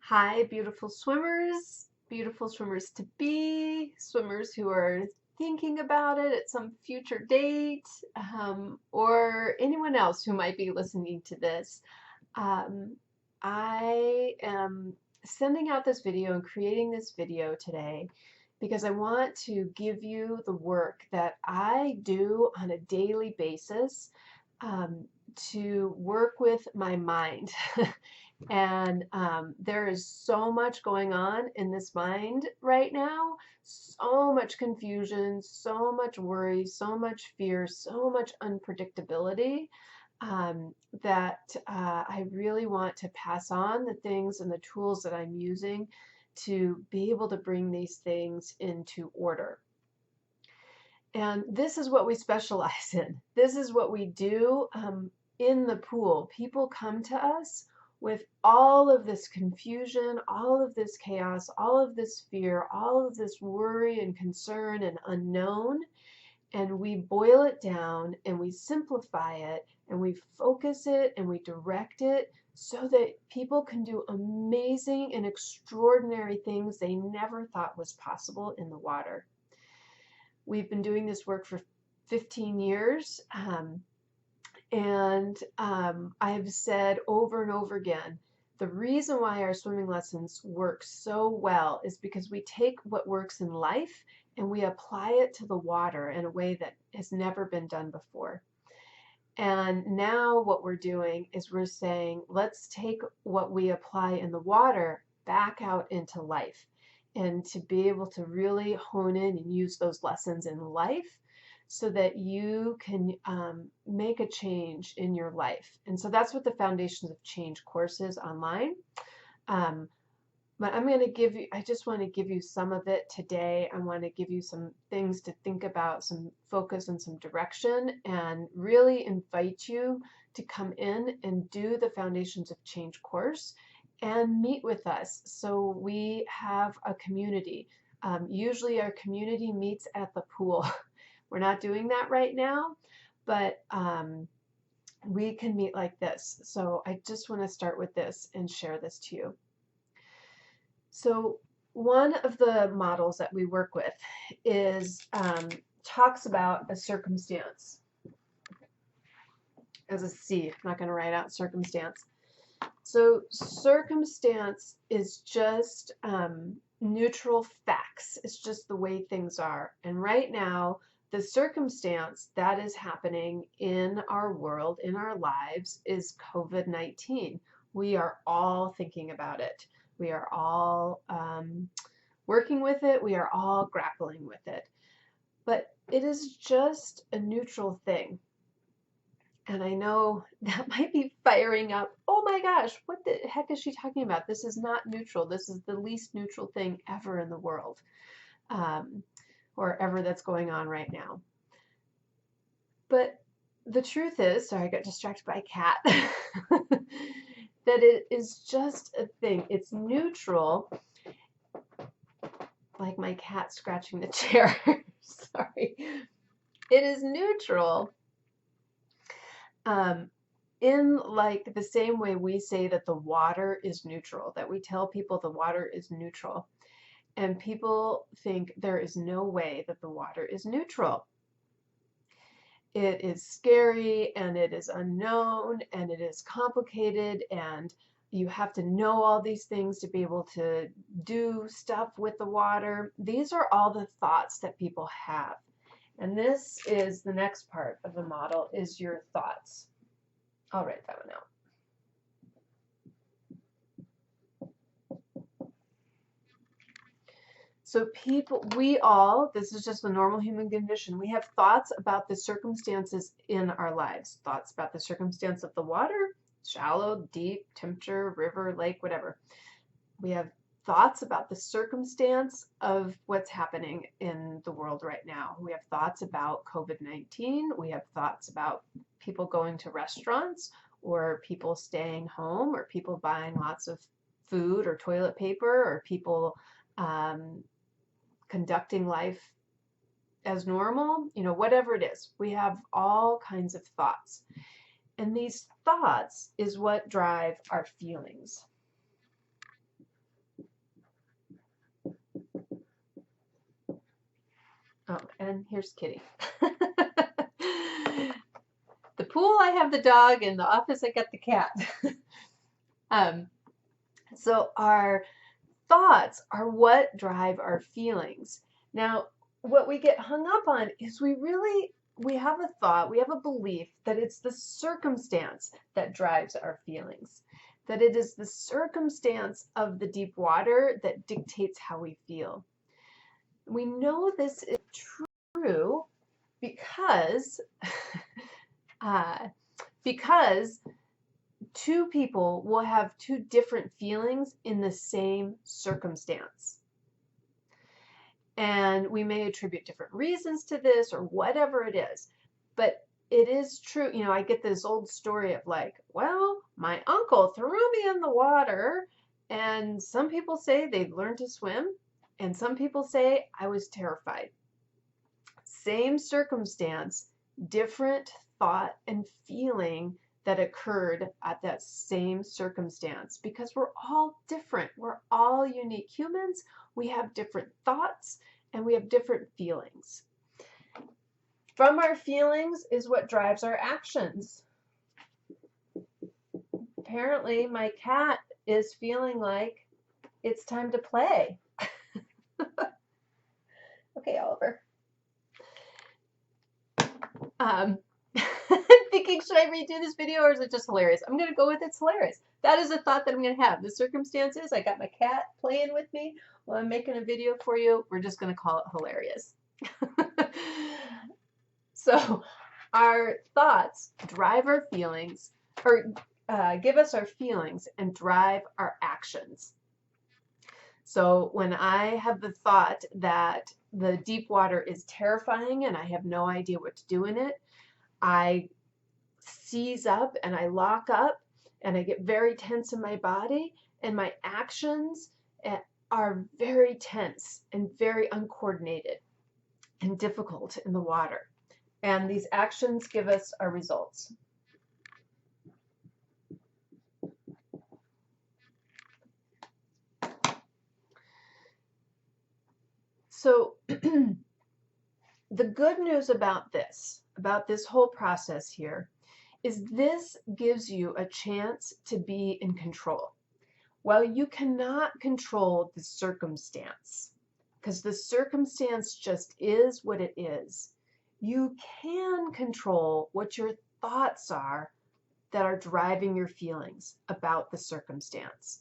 Hi, beautiful swimmers to be, swimmers who are thinking about it at some future date, or anyone else who might be listening to this. Um, I am sending out this video and creating this video today because I want to give you the work that I do on a daily basis um, to work with my mind. And there is so much going on in this mind right now, so much confusion, so much worry, so much fear, so much unpredictability that I really want to pass on the things and the tools that I'm using to be able to bring these things into order. And this is what we specialize in. This is what we do in the pool. People come to us with all of this confusion, all of this chaos, all of this fear, all of this worry and concern and unknown. And we boil it down and we simplify it and we focus it and we direct it so that people can do amazing and extraordinary things they never thought was possible in the water. We've been doing this work for 15 years, and I've said over and over again, the reason why our swimming lessons work so well is because we take what works in life and we apply it to the water in a way that has never been done before. And now what we're doing is we're saying, let's take what we apply in the water back out into life and to be able to really hone in and use those lessons in life so that you can make a change in your life. And so that's what the Foundations of Change course is online. Um, but I'm going to give you, I just want to give you some of it today. I want to give you some things to think about, some focus and some direction, and really invite you to come in and do the Foundations of Change course and meet with us. So we have a community. Usually our community meets at the pool. We're not doing that right now, but we can meet like this. So I just want to start with this and share this to you. So one of the models that we work with is talks about a circumstance as a C. I'm not going to write out circumstance. So circumstance is just neutral facts. It's just the way things are. And right now, the circumstance that is happening in our world, in our lives, is COVID-19. We are all thinking about it. We are all working with it. We are all grappling with it. But it is just a neutral thing. And I know that might be firing up. Oh my gosh, what the heck is she talking about? This is not neutral. This is the least neutral thing ever in the world, or ever that's going on right now. But the truth is, sorry, I got distracted by a cat, that it is just a thing. It's neutral, like my cat scratching the chair. Sorry. It is neutral. In like the same way we say that the water is neutral, that we tell people the water is neutral, and people think there is no way that the water is neutral. It is scary and it is unknown and it is complicated and you have to know all these things to be able to do stuff with the water. These are all the thoughts that people have. And this is the next part of the model, is your thoughts. I'll write that one out. So people, we all, this is just the normal human condition, we have thoughts about the circumstances in our lives. Thoughts about the circumstance of the water, shallow, deep, temperature, river, lake, whatever. We have thoughts about the circumstance of what's happening in the world right now. We have thoughts about COVID-19. We have thoughts about people going to restaurants or people staying home or people buying lots of food or toilet paper or people conducting life as normal, whatever it is. We have all kinds of thoughts. And these thoughts is what drive our feelings. Oh, and here's Kitty. The pool, I have the dog. In the office, I got the cat. um, so our thoughts are what drive our feelings. Now, what we get hung up on is we have a thought, we have a belief that it's the circumstance that drives our feelings, that it is the circumstance of the deep water that dictates how we feel. We know this is true because uh, because two people will have two different feelings in the same circumstance. And we may attribute different reasons to this or whatever it is. But it is true. You know, I get this old story of like, well, my uncle threw me in the water. And some people say they've learned to swim. And some people say I was terrified. Same circumstance, different thought and feeling that occurred at that same circumstance, because we're all different. We're all unique humans. We have different thoughts and we have different feelings. From our feelings is what drives our actions. Apparently, my cat is feeling like it's time to play. Okay, Oliver. I'm thinking, should I redo this video or is it just hilarious? I'm going to go with it's hilarious. That is a thought that I'm going to have. The circumstances, I got my cat playing with me while I'm making a video for you. We're just going to call it hilarious. So our thoughts drive our feelings, or give us our feelings and drive our actions. So when I have the thought that the deep water is terrifying and I have no idea what to do in it, I seize up and I lock up and I get very tense in my body, and my actions are very tense and very uncoordinated and difficult in the water. And these actions give us our results. So the good news about this whole process here, is this gives you a chance to be in control. Well, you cannot control the circumstance, because the circumstance just is what it is. You can control what your thoughts are that are driving your feelings about the circumstance.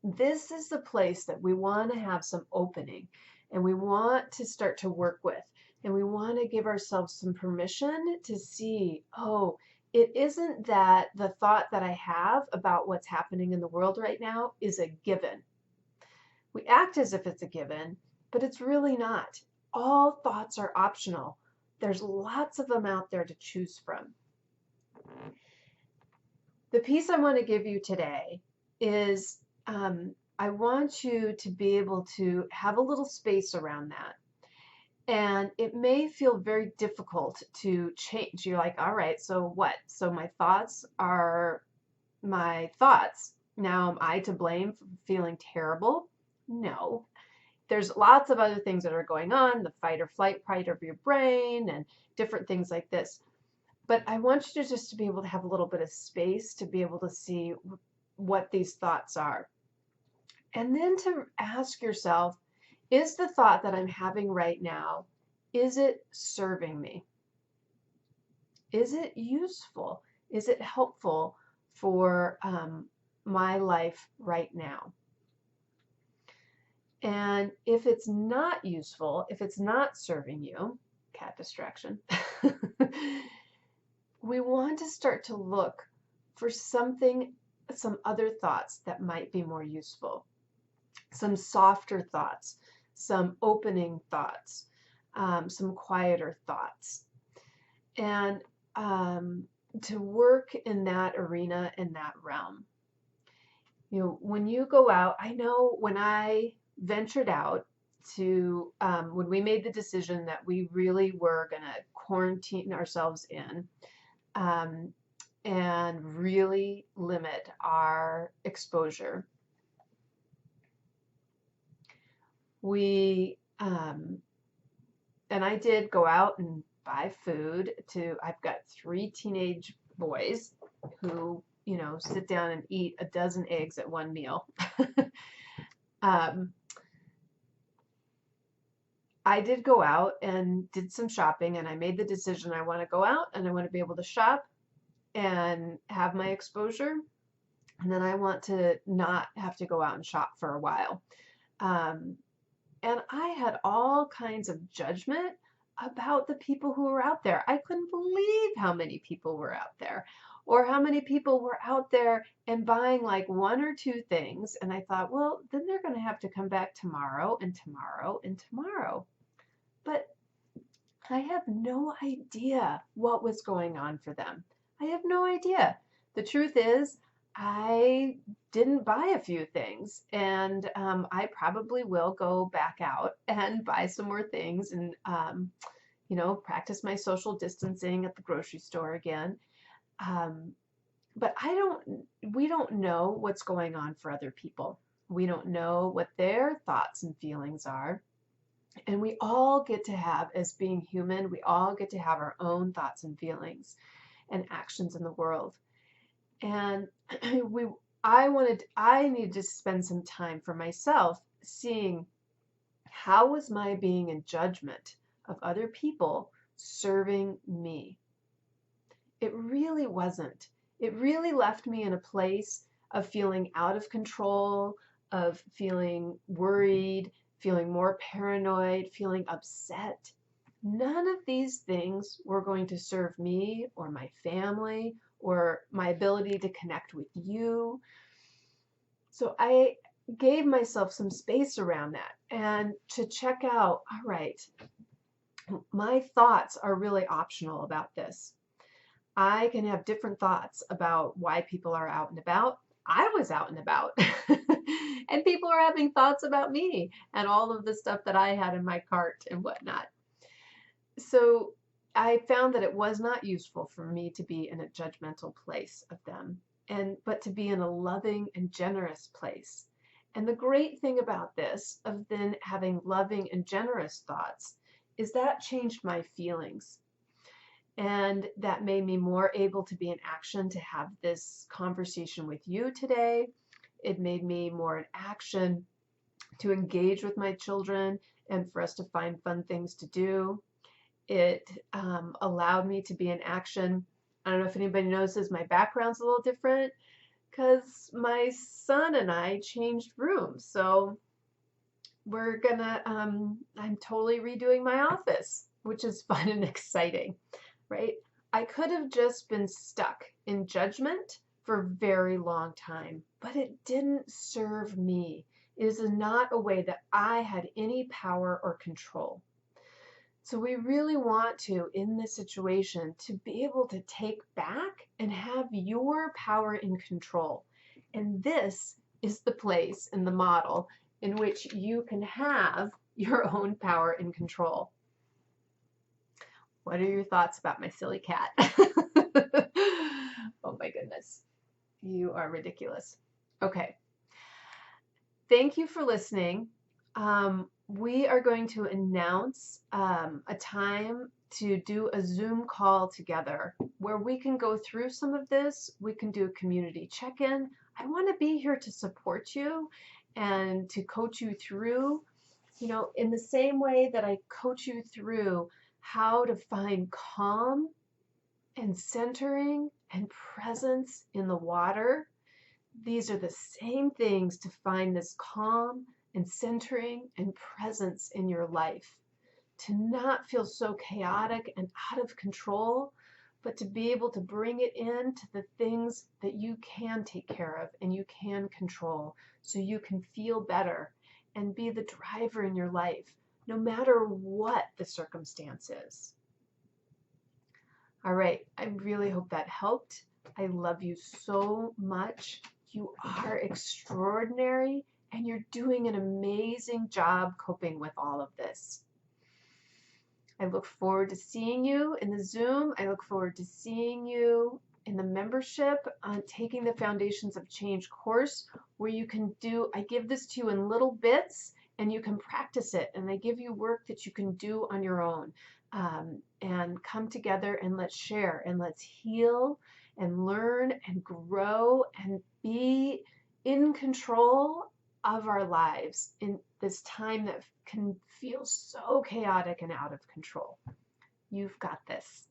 This is the place that we want to have some opening and we want to start to work with. And we want to give ourselves some permission to see, oh, it isn't that the thought that I have about what's happening in the world right now is a given. We act as if it's a given, but it's really not. All thoughts are optional. There's lots of them out there to choose from. The piece I want to give you today is I want you to be able to have a little space around that. And it may feel very difficult to change. You're like, all right, so what? So my thoughts are my thoughts. Now, am I to blame for feeling terrible? No. There's lots of other things that are going on, the fight or flight part of your brain and different things like this. But I want you to just to be able to have a little bit of space to be able to see what these thoughts are. And then to ask yourself, is the thought that I'm having right now, is it serving me? Is it useful? Is it helpful for my life right now? And if it's not useful, if it's not serving you, cat distraction, we want to start to look for some other thoughts that might be more useful. Some softer thoughts, some opening thoughts, some quieter thoughts. And to work in that arena, in that realm. You know, when you go out, I know when I ventured out to, when we made the decision that we really were going to quarantine ourselves in and really limit our exposure, we and I did go out and buy food I've got 3 teenage boys who, sit down and eat a dozen eggs at one meal. um, I did go out and did some shopping, and I made the decision I want to go out and I want to be able to shop and have my exposure. And then I want to not have to go out and shop for a while. Um, and I had all kinds of judgment about the people who were out there. I couldn't believe how many people were out there, or how many people were out there and buying like 1 or 2 things. And I thought, well, then they're going to have to come back tomorrow and tomorrow and tomorrow. But I have no idea what was going on for them. I have no idea. The truth is, I didn't buy a few things, and I probably will go back out and buy some more things and, practice my social distancing at the grocery store again. But we don't know what's going on for other people. We don't know what their thoughts and feelings are. And we all get to have, as being human, we all get to have our own thoughts and feelings and actions in the world. And I needed to spend some time for myself seeing how was my being in judgment of other people serving me. It really wasn't. It really left me in a place of feeling out of control, of feeling worried, feeling more paranoid, feeling upset. None of these things were going to serve me or my family or my ability to connect with you. So I gave myself some space around that and to check out, all right, my thoughts are really optional about this. I can have different thoughts about why people are out and about. I was out and about. And people are having thoughts about me and all of the stuff that I had in my cart and whatnot. So I found that it was not useful for me to be in a judgmental place of them, but to be in a loving and generous place. And the great thing about this, of then having loving and generous thoughts, is that changed my feelings. And that made me more able to be in action to have this conversation with you today. It made me more in action to engage with my children and for us to find fun things to do. It allowed me to be in action. I don't know if anybody notices my background's a little different because my son and I changed rooms. So I'm totally redoing my office, which is fun and exciting, right? I could have just been stuck in judgment for a very long time, but it didn't serve me. It is not a way that I had any power or control. So we really want to, in this situation, to be able to take back and have your power and control. And this is the place in the model in which you can have your own power and control. What are your thoughts about my silly cat? Oh my goodness. You are ridiculous. Okay. Thank you for listening. We are going to announce a time to do a Zoom call together where we can go through some of this. We can do a community check-in. I want to be here to support you and to coach you through, in the same way that I coach you through how to find calm and centering and presence in the water. These are the same things to find this calm and centering and presence in your life. To not feel so chaotic and out of control, but to be able to bring it into the things that you can take care of and you can control so you can feel better and be the driver in your life, no matter what the circumstance is. All right, I really hope that helped. I love you so much. You are extraordinary, and you're doing an amazing job coping with all of this. I look forward to seeing you in the Zoom. I look forward to seeing you in the membership on Taking the Foundations of Change course, where you can I give this to you in little bits, and you can practice it, and they give you work that you can do on your own. And come together and let's share and let's heal and learn and grow and be in control of our lives in this time that can feel so chaotic and out of control. You've got this.